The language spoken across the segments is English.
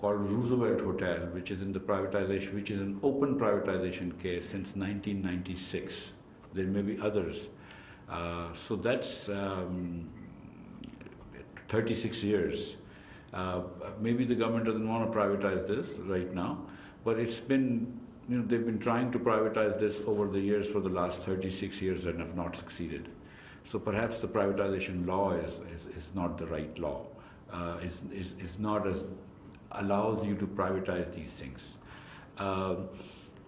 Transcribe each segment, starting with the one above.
called Roosevelt Hotel, which is in the privatization, which is an open privatization case since 1996. There may be others. So that's 36 years. Maybe the government doesn't want to privatize this right now, but it's been, they've been trying to privatize this over the years for the last 36 years and have not succeeded. So perhaps the privatization law is not the right law. Is not as allows you to privatize these things.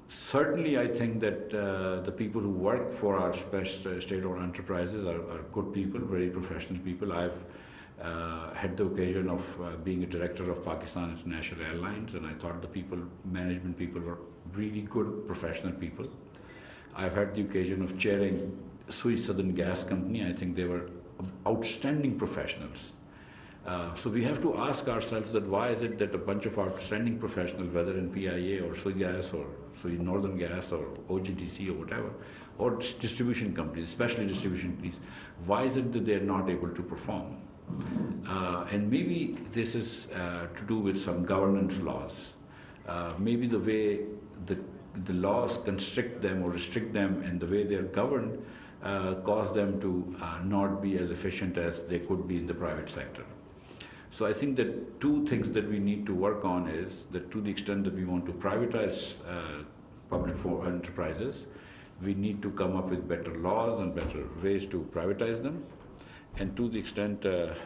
Certainly, I think that the people who work for our state-owned enterprises are good people, very professional people. I've had the occasion of being a director of Pakistan International Airlines, and I thought the management people were really good professional people. I've had the occasion of chairing Sui Southern Gas Company. I think they were outstanding professionals. So we have to ask ourselves that why is it that a bunch of outstanding professionals, whether in PIA or Sui Gas or Sui Northern Gas or OGDC or whatever, or distribution companies, especially distribution companies, why is it that they are not able to perform? And maybe this is to do with some governance laws. Maybe the way the laws constrict them or restrict them and the way they are governed cause them to not be as efficient as they could be in the private sector. So I think that two things that we need to work on is that to the extent that we want to privatize public enterprises, we need to come up with better laws and better ways to privatize them. And to the extent that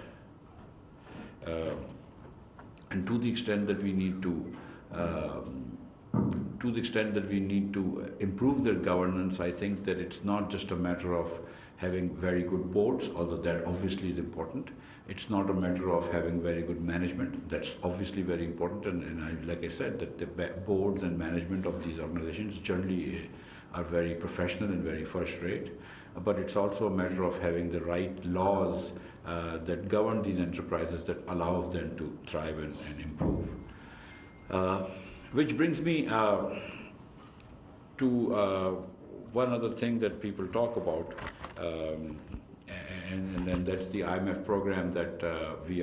we need to improve their governance, I think that it's not just a matter of having very good boards, although that obviously is important. It's not a matter of having very good management. That's obviously very important, and like I said, that the boards and management of these organizations generally are very professional and very first-rate. But it's also a matter of having the right laws that govern these enterprises that allows them to thrive and improve. Which brings me to one other thing that people talk about, and then that's the IMF program that we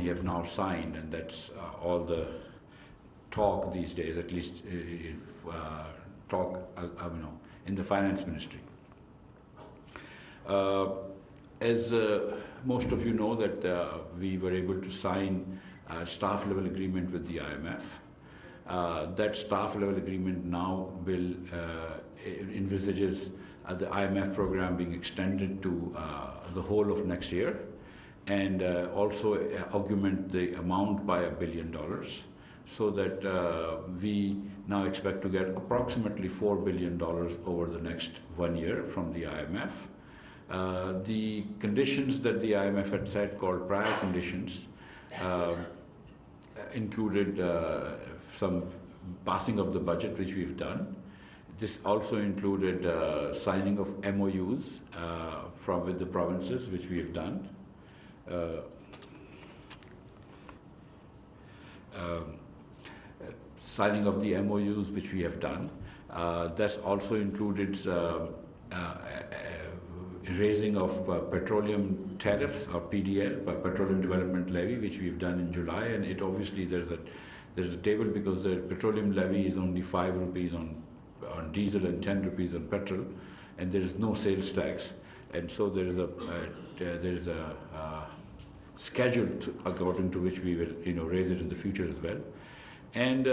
have now signed, and that's all the talk these days, at least in the finance ministry. As most of you know, that we were able to sign a staff level agreement with the IMF. That staff level agreement now envisages the IMF program being extended to the whole of next year, and also augment the amount by $1 billion, so that we now expect to get approximately $4 billion over the next 1 year from the IMF. The conditions that the IMF had set, called prior conditions, included some passing of the budget, which we've done. This also included signing of MOUs with the provinces, which we have done. Signing of the MOUs, which we have done. That's also included raising of petroleum tariffs, or PDL, Petroleum Development Levy, which we've done in July. And it obviously there's a table, because the petroleum levy is only 5 rupees on diesel and 10 rupees on petrol, and there is no sales tax. And so there is a schedule according to which we will raise it in the future as well. And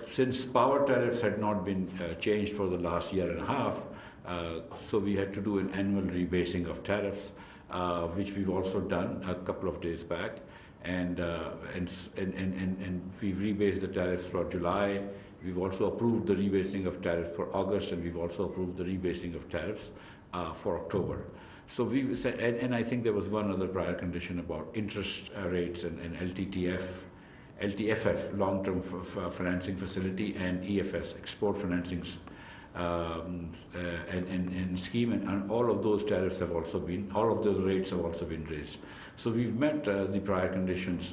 since power tariffs had not been changed for the last year and a half, so we had to do an annual rebasing of tariffs, which we've also done a couple of days back, and we've rebased the tariffs for July. We've also approved the rebasing of tariffs for August, and we've also approved the rebasing of tariffs for October. So we've said, and I think there was one other prior condition about interest rates and LTFF, long-term financing facility, and EFS, export financing and scheme, and all of those tariffs have also been, all of those rates have also been raised. So we've met the prior conditions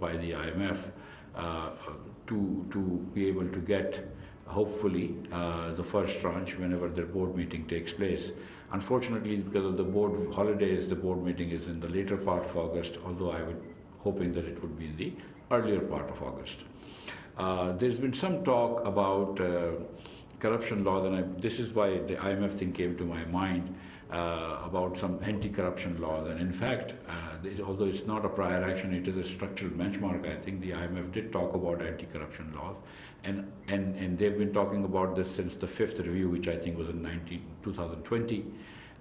by the IMF to be able to get, hopefully, the first tranche whenever their board meeting takes place. Unfortunately, because of the board holidays, the board meeting is in the later part of August, although I would hoping that it would be in the earlier part of August. There's been some talk about corruption laws, and this is why the IMF thing came to my mind, about some anti-corruption laws. And in fact, although it's not a prior action, it is a structural benchmark. I think the IMF did talk about anti-corruption laws, and they've been talking about this since the fifth review, which I think was in 2020.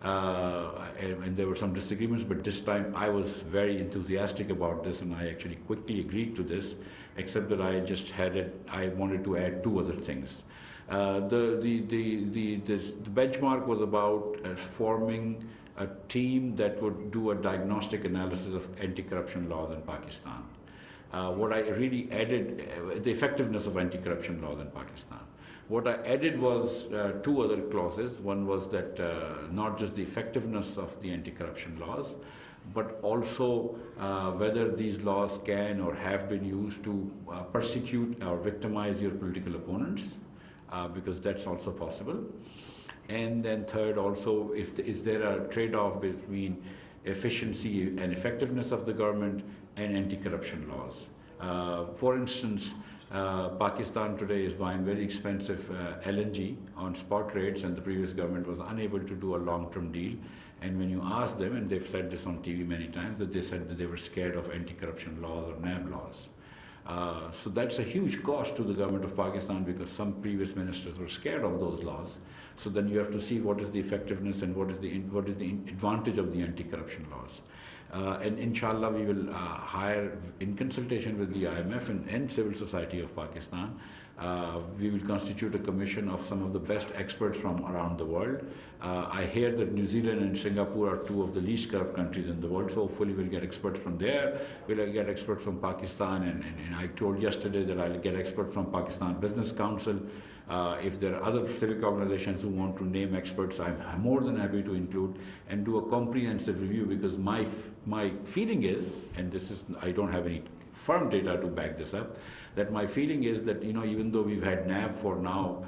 And there were some disagreements, but this time I was very enthusiastic about this, and I actually quickly agreed to this, except that I wanted to add two other things. The benchmark was about forming a team that would do a diagnostic analysis of anti-corruption laws in Pakistan. What I really added, the effectiveness of anti-corruption laws in Pakistan. What I added was two other clauses. One was that not just the effectiveness of the anti-corruption laws, but also whether these laws can or have been used to persecute or victimize your political opponents, because that's also possible. And then third, also, is there a trade-off between efficiency and effectiveness of the government and anti-corruption laws? For instance, Pakistan today is buying very expensive LNG on spot rates, and the previous government was unable to do a long-term deal. And when you ask them, and they've said this on TV many times, that they said that they were scared of anti-corruption laws or NAB laws. So that's a huge cost to the government of Pakistan, because some previous ministers were scared of those laws. So then you have to see what is the effectiveness and what is the advantage of the anti-corruption laws. And inshallah, we will hire, in consultation with the IMF and civil society of Pakistan, we will constitute a commission of some of the best experts from around the world. I hear that New Zealand and Singapore are two of the least corrupt countries in the world, so hopefully we'll get experts from there. We'll get experts from Pakistan, and I told yesterday that I'll get experts from Pakistan Business Council. If there are other civic organizations who want to name experts, I'm more than happy to include and do a comprehensive review, because my feeling is, and this is, I don't have any firm data to back this up, that my feeling is that, even though we've had NAV for now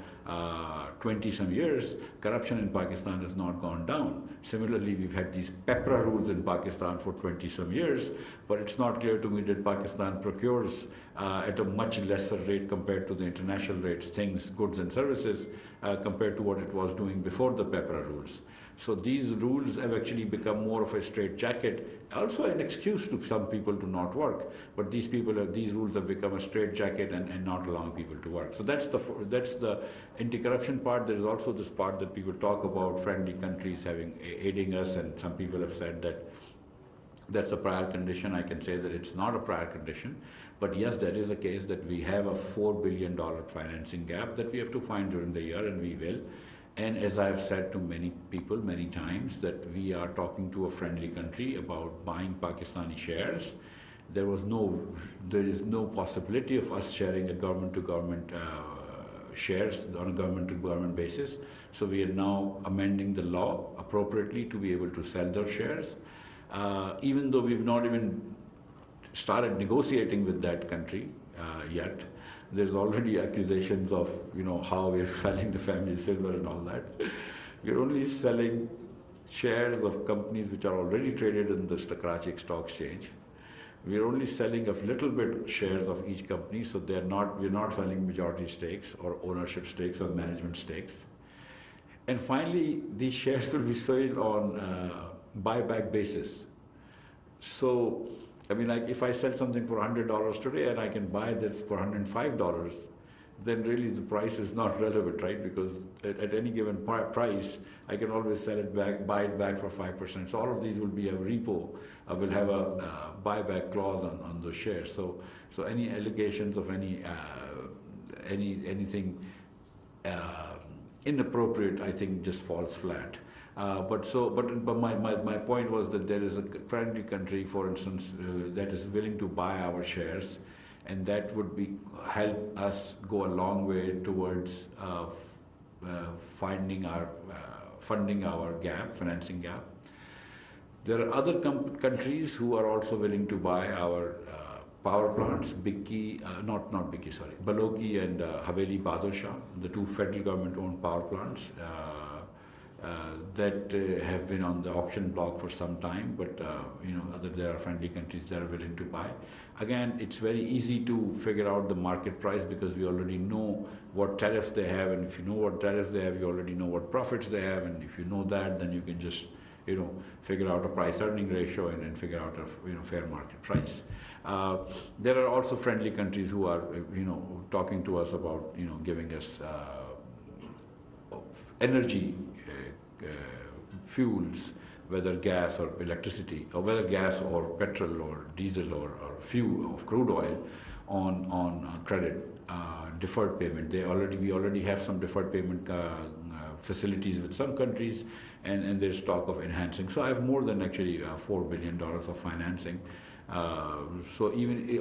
20-some years, corruption in Pakistan has not gone down. Similarly, we've had these PEPRA rules in Pakistan for 20-some years, but it's not clear to me that Pakistan procures at a much lesser rate compared to the international rates, things, goods and services, compared to what it was doing before the PEPRA rules. So these rules have actually become more of a straitjacket, also an excuse to some people to not work. But these rules have become a straitjacket and not allowing people to work. So that's the anti-corruption part. There is also this part that people talk about friendly countries aiding us, and some people have said that that's a prior condition. I can say that it's not a prior condition. But yes, there is a case that we have a $4 billion financing gap that we have to find during the year, and we will. And as I've said to many people many times, that we are talking to a friendly country about buying Pakistani shares. There is no possibility of us sharing a government-to-government shares on a government-to-government basis. So we are now amending the law appropriately to be able to sell those shares. Even though we've not even started negotiating with that country yet, there's already accusations of, how we're selling the family silver and all that. We're only selling shares of companies which are already traded in the Karachi Stock Exchange. We're only selling a little bit shares of each company, so we're not selling majority stakes or ownership stakes or management stakes. And finally, these shares will be sold on buyback basis. So, if I sell something for $100 today and I can buy this for $105, then really the price is not relevant, right? Because at any given price, I can always sell it back, buy it back for 5%. So all of these will be a repo, will have a buyback clause on those shares. So any allegations of anything inappropriate, I think, just falls flat. But my point was that there is a friendly country, for instance, that is willing to buy our shares, and that would help us go a long way towards funding our financing gap. There are other countries who are also willing to buy our power plants, Baloki and Haveli Badshah, the two federal government-owned power plants. that have been on the auction block for some time, but there are friendly countries that are willing to buy. Again, it's very easy to figure out the market price because we already know what tariffs they have, and if you know what tariffs they have, you already know what profits they have, and if you know that, then you can just figure out a price-earning ratio and figure out a fair market price. There are also friendly countries who are talking to us about giving us energy fuels, whether gas or electricity, or whether gas or petrol or diesel or fuel of crude oil on credit, deferred payment. We already have some deferred payment facilities with some countries, and there's talk of enhancing. So I have more than actually $4 billion of financing. So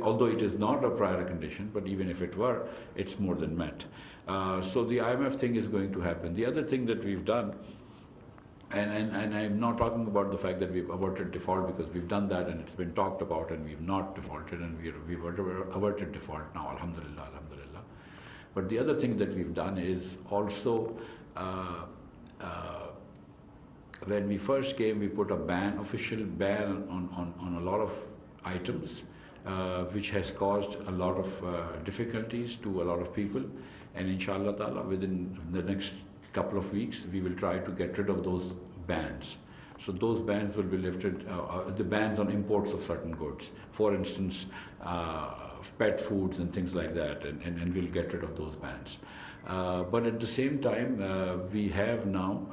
although it is not a prior condition, but even if it were, it's more than met. So the IMF thing is going to happen. The other thing that we've done, and I'm not talking about the fact that we've averted default, because we've done that and it's been talked about and we've not defaulted, and we've averted default now, alhamdulillah, alhamdulillah. But the other thing that we've done is also, when we first came, we put a official ban on a lot of items, which has caused a lot of difficulties to a lot of people. And inshallah ta'ala, within the next couple of weeks, we will try to get rid of those bans. So those bans will be lifted, the bans on imports of certain goods, for instance, pet foods and things like that, and we'll get rid of those bans. But at the same time, we have now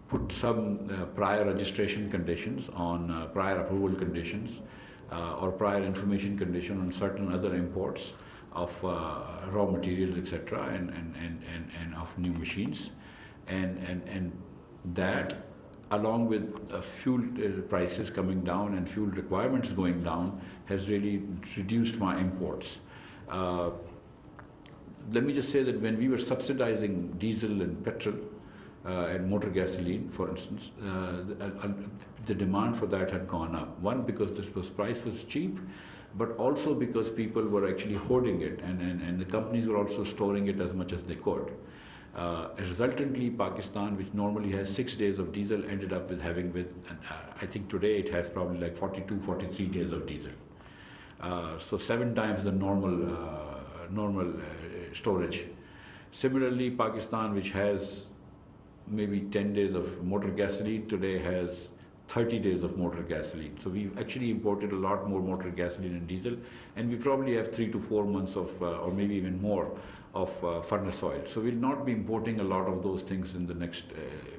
put some prior registration conditions on prior approval conditions or prior information condition on certain other imports of raw materials, etc., and of new machines, and that, along with fuel prices coming down and fuel requirements going down, has really reduced my imports. Let me just say that when we were subsidizing diesel and petrol and motor gasoline, for instance, the demand for that had gone up. One, because price was cheap, but also because people were actually hoarding it, and the companies were also storing it as much as they could. Resultantly, Pakistan, which normally has 6 days of diesel, ended up I think today it has probably like 42, 43 days of diesel. So 7 times the normal storage. Similarly, Pakistan, which has maybe 10 days of motor gasoline, today has 30 days of motor gasoline. So we've actually imported a lot more motor gasoline and diesel, and we probably have 3 to 4 months of, or maybe even more, of furnace oil. So we'll not be importing a lot of those things in the next,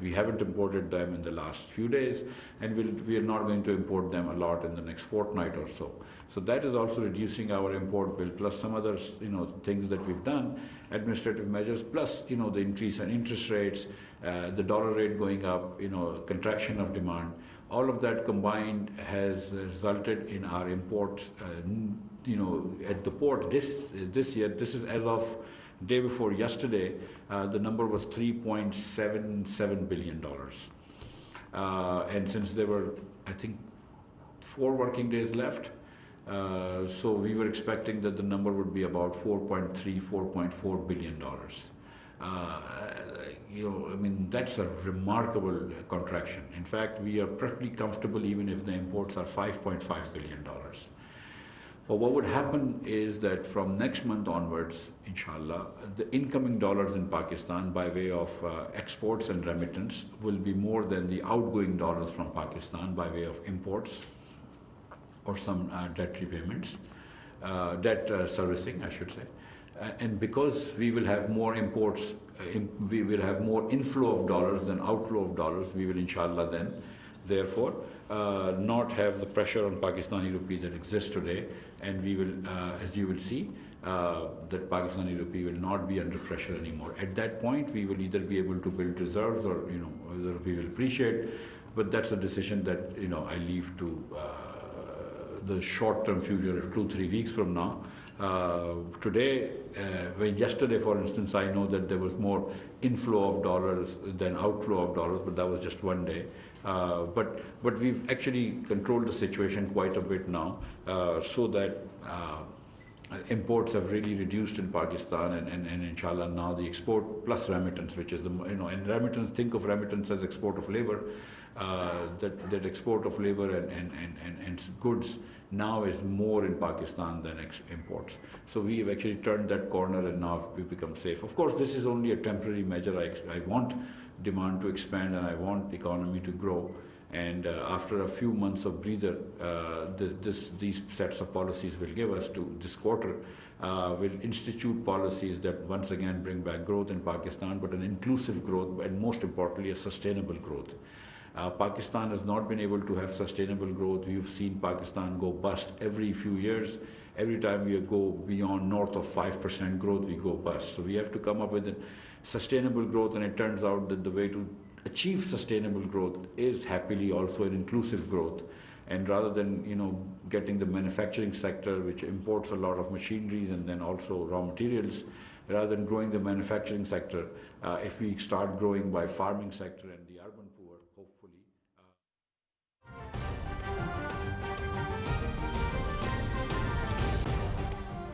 we haven't imported them in the last few days, and we are not going to import them a lot in the next fortnight or so. So that is also reducing our import bill, plus some other things that we've done, administrative measures, plus the increase in interest rates, the dollar rate going up, contraction of demand. All of that combined has resulted in our imports, at the port this year. This is as of day before yesterday, the number was $3.77 billion. And since there were, I think, 4 working days left, so we were expecting that the number would be about $4.3, $4.4 billion. I mean, that's a remarkable contraction. In fact, we are perfectly comfortable even if the imports are $5.5 billion. But what would happen is that from next month onwards, inshallah, the incoming dollars in Pakistan by way of exports and remittance will be more than the outgoing dollars from Pakistan by way of imports or some debt repayments, debt servicing, I should say. And because we will have more imports, we will have more inflow of dollars than outflow of dollars, we will inshallah then, therefore, not have the pressure on Pakistani rupee that exists today, and we will, as you will see, that Pakistani rupee will not be under pressure anymore. At that point, we will either be able to build reserves or, the rupee will appreciate, but that's a decision that, I leave to the short-term future of 2-3 weeks from now. Today, yesterday, for instance, I know that there was more inflow of dollars than outflow of dollars, but that was just one day. But we've actually controlled the situation quite a bit now, so that imports have really reduced in Pakistan, and inshallah now the export plus remittance, which is and remittance, think of remittance as export of labor, that export of labor and goods now is more in Pakistan than imports. So we have actually turned that corner, and now we become safe. Of course, this is only a temporary measure. I want demand to expand, and I want the economy to grow. And after a few months of breather, these sets of policies will give us to this quarter, will institute policies that once again bring back growth in Pakistan, but an inclusive growth, and most importantly, a sustainable growth. Pakistan has not been able to have sustainable growth. We've seen Pakistan go bust every few years. Every time we go beyond north of 5% growth, we go bust. So we have to come up with a sustainable growth, and it turns out that the way to achieve sustainable growth is happily also an inclusive growth. And rather than getting the manufacturing sector, which imports a lot of machineries and then also raw materials, rather than growing the manufacturing sector, if we start growing by farming sector and the urban poor, hopefully.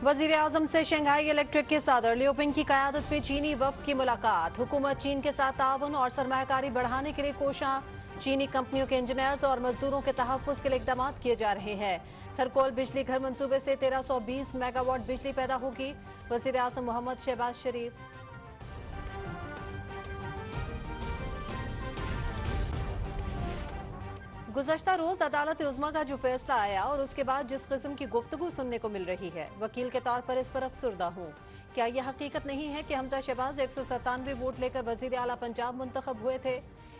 वज़ीर आज़म से Shanghai electric के सदर लियोपिंग की क़यादत में चीनी वफ्द की मुलाकात। हुकूमत चीन के साथ ताउन और सरमायाकारी बढ़ाने के लिए कोशां। चीनी कंपनियों के इंजीनियर्स और मजदूरों के तहफ़्फ़ुज़ के लिए इक़दाम किए जा रहे हैं। थरकोल बिजली घर मंसूबे से 1320 मेगावाट बिजली पैदा होगी। वज़ीर आज़म मोहम्मद शहबाज शरीफ। गुज़श्ता रोज अदालत उज़्मा का जो फैसला आया और उसके बाद जिस किस्म की गुफ्तगू सुनने को मिल रही है, वकील के तौर पर इस पर अफसुर्दा हूँ। क्या यह हकीकत नहीं है कि हमजा शहबाज 197 वोट लेकर वज़ीर आला पंजाब मुंतखब हुए थे?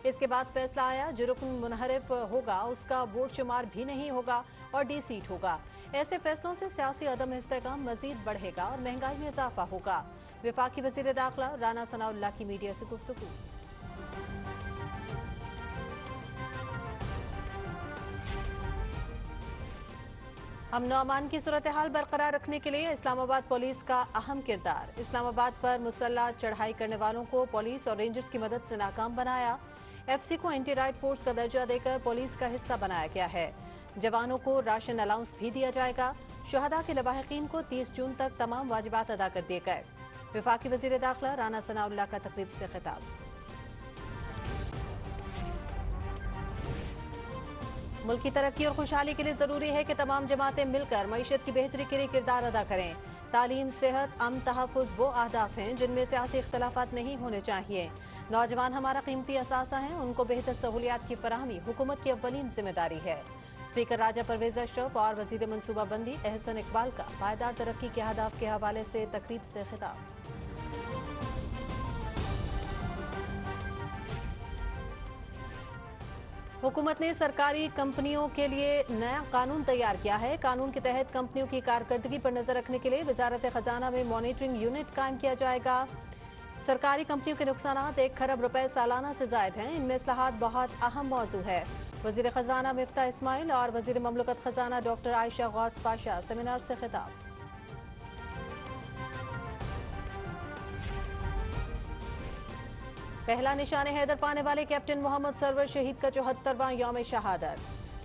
इसके बाद फैसला आया जो रुकन मुनहरिफ होगा उसका वोट शुमार भी नहीं होगा और डी सीट होगा। ऐसे फैसलों से सियासी अदम इस्तेकाम मजीद बढ़ेगा और महंगाई में इजाफा होगा। वफाकी वज़ीर दाखिला राना सनाउल्लाह की मीडिया से गुफ्तगू। अमन अमान की सूरत हाल बरकरार रखने के लिए इस्लामाबाद पुलिस का अहम किरदार। इस्लामाबाद पर मुसल्ला चढ़ाई करने वालों को पुलिस और रेंजर्स की मदद से नाकाम बनाया। एफसी को एंटी राइट फोर्स का दर्जा देकर पुलिस का हिस्सा बनाया गया है। जवानों को राशन अलाउंस भी दिया जाएगा। शुहदा के लवाहिकीन को 30 जून तक तमाम वाजिबात अदा कर दिए गए। वफाकी वज़ीर दाखिला राना सनाउल्लाह का तकरीब से खिताब। मुल्क की तरक्की और खुशहाली के लिए ज़रूरी है कि तमाम जमातें मिलकर मईशत की बेहतरी के लिए किरदार अदा करें। तालीम, सेहत, अमन, तहफ़्फ़ुज़ वो अहदाफ हैं जिनमें सियासी इख्तलाफात नहीं होने चाहिए। नौजवान हमारा कीमती असासा हैं, उनको बेहतर सहूलियात की फराहमी हुकूमत की अव्वलीन जिम्मेदारी है। स्पीकर राजा परवेज़ अशरफ और वज़ीर मनसूबाबंदी एहसन इकबाल का पायदार तरक्की के अहदाफ के हवाले से तकरीब से खिताब। हुकूमत ने सरकारी कंपनियों के लिए नया कानून तैयार किया है। कानून के तहत कंपनियों की कारकर्दगी पर नजर रखने के लिए वजारत खजाना में मॉनिटरिंग यूनिट कायम किया जाएगा। सरकारी कंपनियों के नुकसानात 1 खरब रुपए सालाना से जायद हैं। इनमें इस्लाहात बहुत अहम मौजू है। वजीर खजाना मिफ्ता इस्माइल और वजीर ममलकत खजाना डॉक्टर आयशा गौस पाशा सेमिनार से खिताब। पहला निशाने हैदर पाने वाले कैप्टन मोहम्मद सरवर शहीद का 74वां यौम शहादत।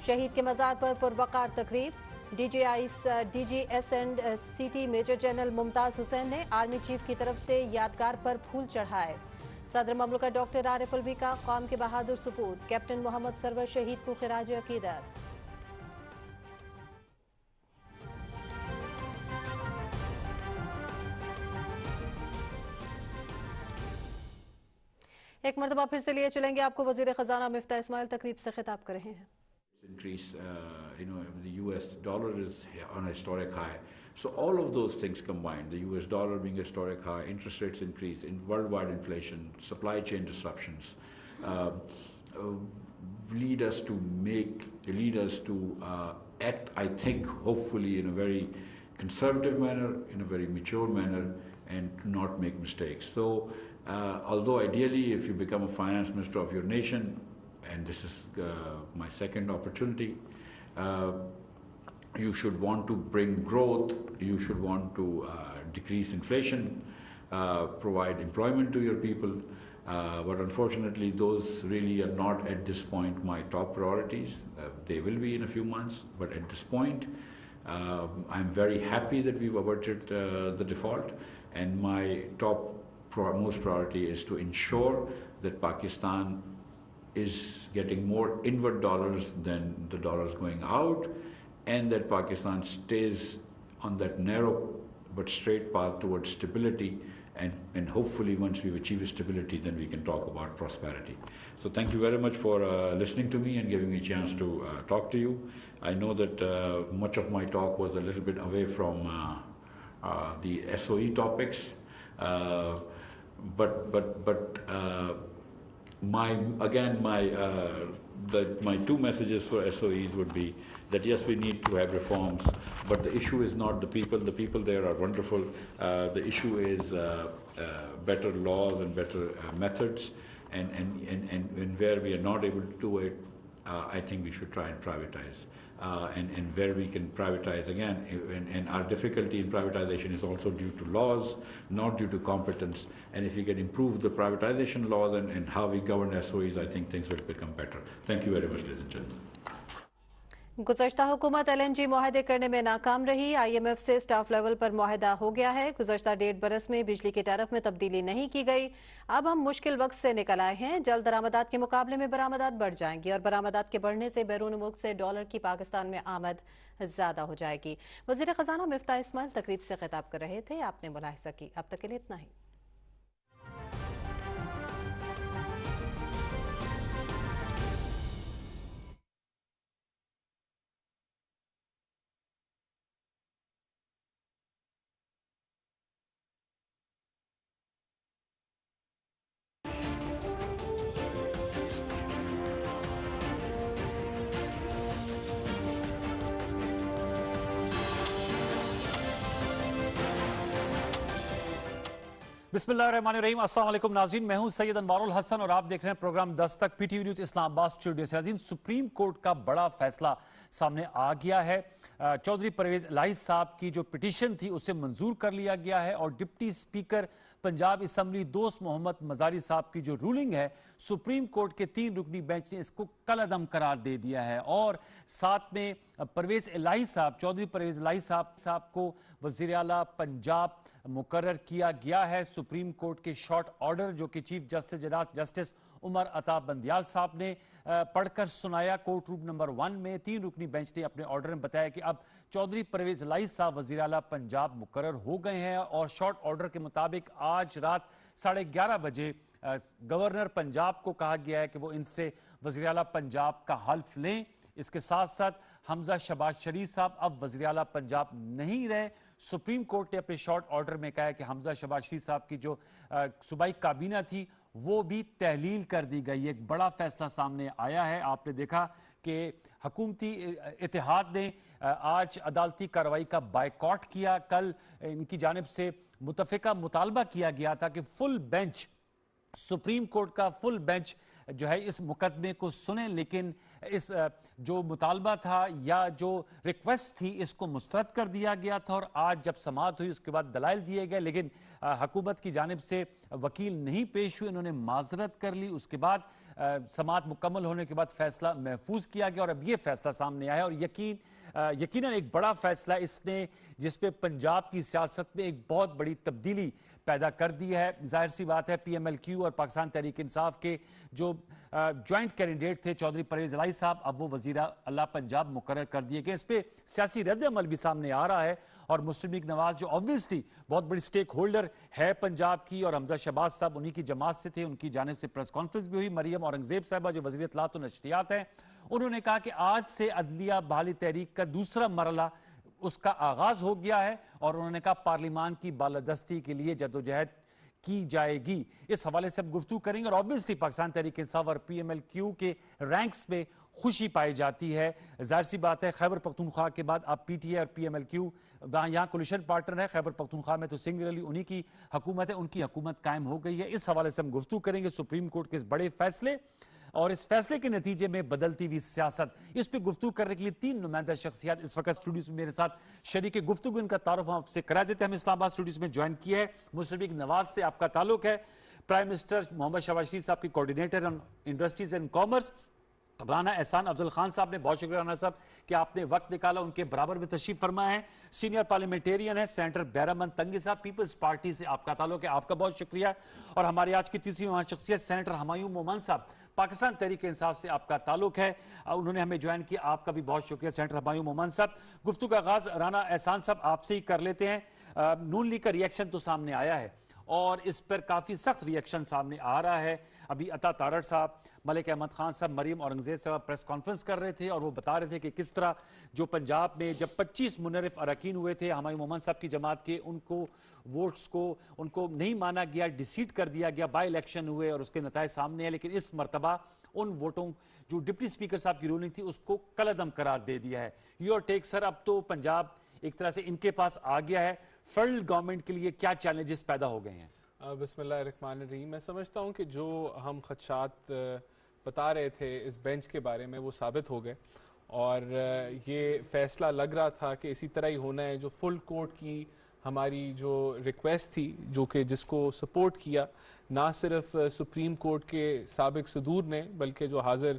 शहीद के मज़ार पर पुरवकार तकरीब। DGS and CT major general Mumtaz Hussain ने आर्मी चीफ की तरफ से यादगार पर फूल चढ़ाए। सदर ममलकत डॉक्टर आरिफ अलवी का कौम के बहादुर सपूत कैप्टन मोहम्मद सरवर शहीद को खिराज अकीदत। एक मरतबा फिर से लिए चलेंगे आपको वजीर खजाना मिफ्ता इस्माइल तकरीब से खिताब कर रहे हैं। Increase, the US dollar is on a historic high. So all of those things combined, the US dollar being a historic high, interest rates increase, in worldwide inflation, supply chain disruptions, lead us to act, I think, hopefully in a very conservative manner, in a very mature manner, and to not make mistakes. So although ideally if you become a finance minister of your nation, and this is my second opportunity, you should want to bring growth, you should want to decrease inflation, provide employment to your people, but unfortunately those really are not at this point my top priorities. They will be in a few months, but at this point I'm very happy that we've averted the default, and my most priority is to ensure that Pakistan is getting more inward dollars than the dollars going out, and that Pakistan stays on that narrow but straight path towards stability, and hopefully once we've achieved stability, then we can talk about prosperity. So thank you very much for listening to me and giving me a chance to talk to you. I know that much of my talk was a little bit away from the SOE topics, my two messages for SOEs would be that yes, we need to have reforms, but the issue is not the people. The people there are wonderful. The issue is better laws and better methods, and where we are not able to do it, I think we should try and privatize. And where we can privatize again, and our difficulty in privatization is also due to laws, not due to competence. And if we can improve the privatization laws and how we govern SOEs, I think things will become better. Thank you very much, ladies and gentlemen. गुज़श्ता हुकूमत LNG मुआहदे करने में नाकाम रही। IMF से staff level पर मुआहदा हो गया है। गुज़श्ता 1.5 बरस में बिजली के टैरिफ में तब्दीली नहीं की गई। अब हम मुश्किल वक्त से निकल आए हैं। जल्द दरामदात के मुकाबले में बरामदात बढ़ जाएंगी और बरामदात के बढ़ने से बैरून मुल्क से डॉलर की पाकिस्तान में आमद ज़्यादा हो जाएगी। वज़ीर ख़ज़ाना मिफ्ताह इस्माइल तकरीब से खिताब कर रहे थे। आपने मुलाहिज़ा की। अब तक के लिए इतना ही। बिस्मिल्लाहिर्रहमानिर्रहीम। अस्सलाम वालेकुम नाज़रीन, मैं हूं सैयद अनवारुल हसन और आप देख रहे हैं प्रोग्राम 10 तक PTV न्यूज़ इस्लामाबाद स्टूडियो से। नाज़रीन, सुप्रीम कोर्ट का बड़ा फैसला सामने आ गया है। चौधरी परवेज इलाही साहब की जो पिटीशन थी उसे मंजूर कर लिया गया है और डिप्टी स्पीकर पंजाब असम्बली दोस्त मोहम्मद मजारी साहब की जो रूलिंग है, सुप्रीम कोर्ट के 3 रुकनी बेंच ने इसको कलअदम करार दे दिया है। और साथ में परवेज इलाही साहब, चौधरी परवेज इलाही साहब को वज़ीर आला पंजाब मुकर्रर किया गया है। सुप्रीम कोर्ट के शॉर्ट ऑर्डर जो कि चीफ जस्टिस उमर अता बंदियाल साहब ने पढ़कर सुनाया कोर्ट रूम नंबर 1 में। 3 रुकनी बेंच ने अपने ऑर्डर में बताया कि अब चौधरी परवेज इलाही साहब वज़ीर आला पंजाब मुकर्रर हो गए हैं और शॉर्ट ऑर्डर के मुताबिक आज रात 11:30 बजे गवर्नर पंजाब को कहा गया है कि वो इनसे वज़ीर आला पंजाब का हल्फ लें। इसके साथ साथ हमजा शहबाज शरीफ साहब अब वज़ीर आला पंजाब नहीं रहे। सुप्रीम कोर्ट ने अपने शॉर्ट ऑर्डर में कहा है कि हमजा शहबाज शरीफ साहब की जो सूबाई काबीना थी वो भी तहलील कर दी गई। एक बड़ा फैसला सामने आया है। आपने देखा कि हुकूमती इत्तेहाद ने आज अदालती कार्रवाई का बायकॉट किया। कल इनकी जानिब से मुतफ़िका मुतालबा किया गया था कि फुल बेंच, सुप्रीम कोर्ट का फुल बेंच जो है इस मुकदमे को सुने, लेकिन इस जो मुतालबा था या जो रिक्वेस्ट थी इसको मुस्तरद कर दिया गया था। और आज जब समाअत हुई उसके बाद दलाइल दिए गए, लेकिन हुकूमत की जानिब से वकील नहीं पेश हुए, इन्होंने माजरत कर ली। उसके बाद समाअत मुकम्मल होने के बाद फैसला महफूज किया गया और अब ये फैसला सामने आया और यकीनन एक बड़ा फैसला इसने जिसपे पंजाब की सियासत में एक बहुत बड़ी तब्दीली पैदा कर दी है। जाहिर सी बात है PMLQ और पाकिस्तान तहरीक इंसाफ के जो ज्वाइंट कैंडिडेट थे चौधरी परवेज इलाही साहब, अब वो वज़ीर आला पंजाब मुकर्रर कर दिए गए। इस पे सियासी रद्द-ए-अमल भी सामने आ रहा है और मुस्लिम लीग नवाज जो ऑब्वियसली बहुत बड़ी स्टेक होल्डर है पंजाब की, और हमजा शहबाज साहब उन्हीं की जमात से थे, उनकी जानिब से प्रेस कॉन्फ्रेंस भी हुई। मरियम औरंगजेब साहबा जो वज़ीर इत्तलात और नशरियात हैं, उन्होंने कहा कि आज से अदलिया बहाली तहरीक का दूसरा मरला उसका आगाज हो गया है और उन्होंने कहा पार्लिमान की बालादस्ती के लिए जदोजहद की जाएगी। इस हवाले से अब गुफ्तगू करेंगे और ऑब्वियसली पाकिस्तान तहरीक इंसाफ और PMLQ के रैंक्स में खुशी पाई जाती है। जाहिर सी बात है खैबर पख्तूनख्वा के बाद अब PTI और PMLQ यहाँ कोलिशन पार्टनर है। खैबर पख्तूनख्वा में तो सिंगुलरली उन्हीं की हुकूमत है, उनकी हुकूमत कायम हो गई है। इस हवाले से हम गुफ्तगू करेंगे सुप्रीम कोर्ट के इस बड़े फैसले और इस फैसले के नतीजे में बदलती हुई सियासत, इस पर गुफ्तगू करने के लिए 3 नुमाइंदा शख्सियात इस वक्त स्टूडियो में मेरे साथ शरीक गुफ्तगू, इनका तारुफ हम आपसे करा देते हैं। हम इस्लामाबाद स्टूडियो में ज्वाइन किया है मुस्लिम लीग नवाज से आपका ताल्लुक है, प्राइम मिनिस्टर मोहम्मद शहबाज शरीफ साहब की coordinator on industries and commerce, Rana Ehsan Afzal Khan صاحب نے، بہت شکریہ رانا صاحب کہ آپ نے وقت نکالا، ان کے برابر میں تشریف فرما ہے. سینئر پارلیمنٹیرین ہے سینیٹر بیرامن تنگی صاحب، پیپلز پارٹی سے آپ کا تعلق ہے، آپ کا بہت شکریہ. اور ہماری آج کی تیسری مہمان شخصیت سینیٹر ہمایوں مومن صاحب، پاکستان تحریک انصاف سے آپ کا تعلق ہے، انہوں نے ہمیں جوائن کیا، آپ کا بھی بہت شکریہ سینیٹر ہمایوں مومن صاحب. گفتگو کا آغاز رانا احسان صاحب آپ سے ہی کر لیتے ہیں. نون لیگ کا ریئیکشن تو سامنے آیا ہے اور اس پر کافی سخت ریئیکشن سامنے آ رہا ہے. ابھی عطا تارڑ صاحب، ملک احمد خان صاحب، مریم اورنگزیب صاحب پریس کانفرنس کر رہے تھے اور وہ بتا رہے تھے کہ کس طرح جو پنجاب میں جب 25 منحرف اراکین ہوئے تھے ہمایوں مومن صاحب کی جماعت کے، ان کو ووٹس کو ان کو نہیں مانا گیا، ڈیسیٹ کر دیا گیا، بائی الیکشن ہوئے اور اس کے نتائج سامنے ہیں. لیکن اس مرتبہ ان ووٹوں جو ڈپٹی اسپیکر صاحب کی رولنگ تھی اس کو کالعدم قرار دے دیا ہے. یور ٹیک سر، اب تو پنجاب ایک طرح سے ان کے پاس آ گیا ہے، فیڈرل گورنمنٹ کے لیے کیا چیلنجز پیدا ہو گئے ہیں؟ بسم اللہ الرحمن الرحیم. میں سمجھتا ہوں کہ جو ہم خدشات بتا رہے تھے اس بینچ کے بارے میں وہ ثابت ہو گئے، اور یہ فیصلہ لگ رہا تھا کہ اسی طرح ہی ہونا ہے. جو فل کورٹ کی ہماری جو ریکویسٹ تھی، جو کہ جس کو سپورٹ کیا نہ صرف سپریم کورٹ کے سابق صدور نے بلکہ جو حاضر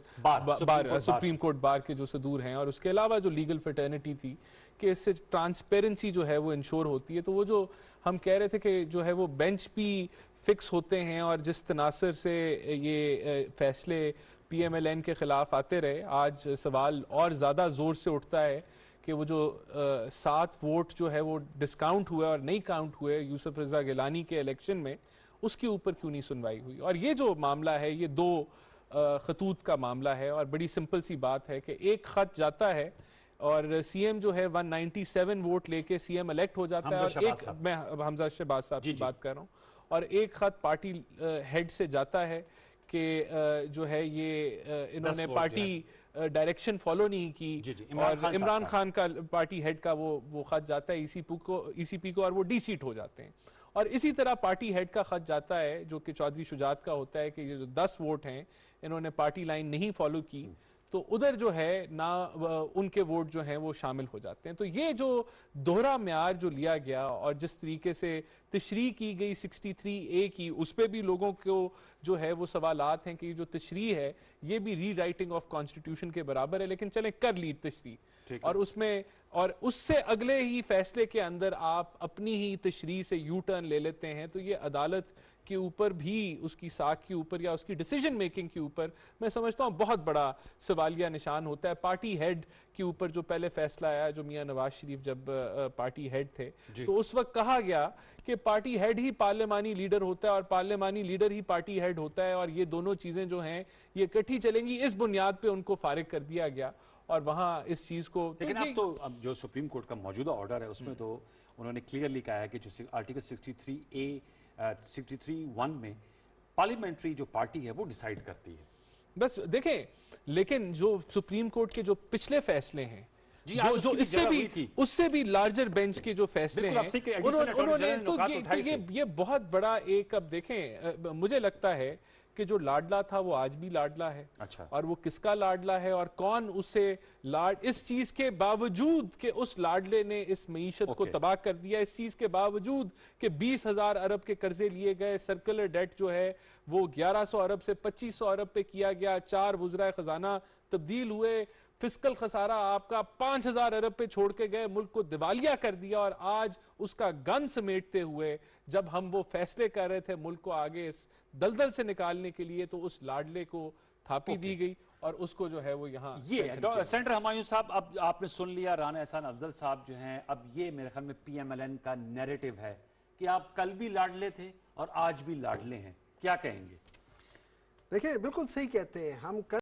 سپریم کورٹ بار کے جو صدور ہیں، اور اس کے علاوہ جو لیگل فرٹرنیٹی تھی، کہ اس سے ٹرانسپیرنسی جو ہے وہ انشور ہوتی ہے. تو وہ جو ہم کہہ رہے تھے کہ جو ہے وہ بینچ بھی فکس ہوتے ہیں، اور جس تناظر سے یہ فیصلے پی ایم ایل این کے خلاف آتے رہے، آج سوال اور زیادہ زور سے اٹھتا ہے کہ وہ جو 7 ووٹ جو ہے وہ ڈسکاؤنٹ ہوئے اور نہیں کاؤنٹ ہوئے یوسف رضا گیلانی کے الیکشن میں، اس کے اوپر کیوں نہیں سنوائی ہوئی. اور یہ جو معاملہ ہے یہ 2 خطوط کا معاملہ ہے، اور بڑی سمپل سی بات ہے کہ ایک خط جاتا ہے اور سی ایم جو ہے 197 ووٹ لے کے سی ایم الیکٹ ہو جاتا ہے، اور ایک میں حمزہ شہباز صاحب کی بات کر رہا ہوں، اور ایک خط پارٹی ہیڈ سے جاتا ہے کہ جو ہے یہ انہوں نے پارٹی ڈائریکشن فالو نہیں کی، اور عمران خان کا پارٹی ہیڈ کا وہ خط جاتا ہے ای سی پی کو، اور وہ ڈی سیٹ ہو جاتے ہیں. اور اسی طرح پارٹی ہیڈ کا خط جاتا ہے جو کہ چودھری شجاعت کا ہوتا ہے کہ یہ جو 10 ووٹ ہیں انہوں نے پارٹی لائن نہیں فالو کی، تو ادھر جو ہے نہ ان کے ووٹ جو ہیں وہ شامل ہو جاتے ہیں. تو یہ جو دوہرا معیار جو لیا گیا اور جس طریقے سے تشریح کی گئی 63A کی، اس پہ بھی لوگوں کو جو ہے وہ سوالات ہیں کہ یہ جو تشریح ہے یہ بھی ری رائٹنگ آف کانسٹیٹیوشن کے برابر ہے. لیکن چلیں کر لی تشریح، اور اس میں اور اس سے اگلے ہی فیصلے کے اندر آپ اپنی ہی تشریح سے یو ٹرن لے لیتے ہیں، تو یہ عدالت کے اوپر بھی، اس کی ساکھ کے اوپر یا اس کی ڈیسیجن میکنگ کے اوپر میں سمجھتا ہوں بہت بڑا سوالیہ نشان ہوتا ہے. پارٹی ہیڈ کے اوپر جو پہلے فیصلہ آیا، جو میاں نواز شریف جب پارٹی ہیڈ تھے، تو اس وقت کہا گیا کہ پارٹی ہیڈ ہی پارلیمانی لیڈر ہوتا ہے اور پارلیمانی لیڈر ہی پارٹی ہیڈ ہوتا ہے، اور یہ دونوں چیزیں جو ہیں یہ اکٹھی چلیں گی. اس بنیاد پہ ان کو فارغ کر دیا گیا، اور وہاں اس چیز کو. لیکن اب جو سپریم کورٹ کا موجودہ آرڈر ہے اس میں تو انہوں نے کلیئرلی کہا ہے کہ جو آرٹیکل 63(1) میں پارلیمنٹری جو پارٹی ہے وہ ڈیسائیڈ کرتی ہے. بس دیکھیں، لیکن جو سپریم کورٹ کے جو پچھلے فیصلے ہیں، جو اس سے بھی لارجر بینچ کے جو فیصلے ہیں، انہوں نے تو یہ بہت بڑا ایک، اب دیکھیں مجھے لگتا ہے کہ جو لاڈلا تھا وہ آج بھی لاڈلا ہے، اور وہ کس کا لاڈلا ہے اور کون اسے اس چیز کے باوجود کہ اس لاڈلے نے اس معیشت کو تباہ کر دیا، اس چیز کے باوجود کہ 20,000 ارب کے قرضے لیے گئے، سرکلر ڈیٹ جو ہے وہ 1100 ارب سے 2500 ارب پہ کیا گیا، 4 وزراء خزانہ تبدیل ہوئے، فسکل خسارہ آپ کا 5000 ارب پہ چھوڑ کے گئے، ملک کو دیوالیہ کر دیا، اور آج اس کا گن سمیٹتے ہوئے جب ہم وہ فیصلے کر رہے تھے ملک کو آگے اس دلدل سے نکالنے کے لیے، تو اس لاڈلے کو تھاپی دی گئی اور اس کو جو ہے وہ یہاں. یہ سینیٹر ہمایوں صاحب، اب آپ نے سن لیا رانا احسان افضل صاحب جو ہیں، اب یہ میرے خیال میں پی ایم ایل این کا نیریٹو ہے کہ آپ کل بھی لاڈلے تھے اور آج بھی لاڈلے ہیں، کیا کہیں گے؟ دیکھیں بالکل صحیح کہتے ہیں ہم.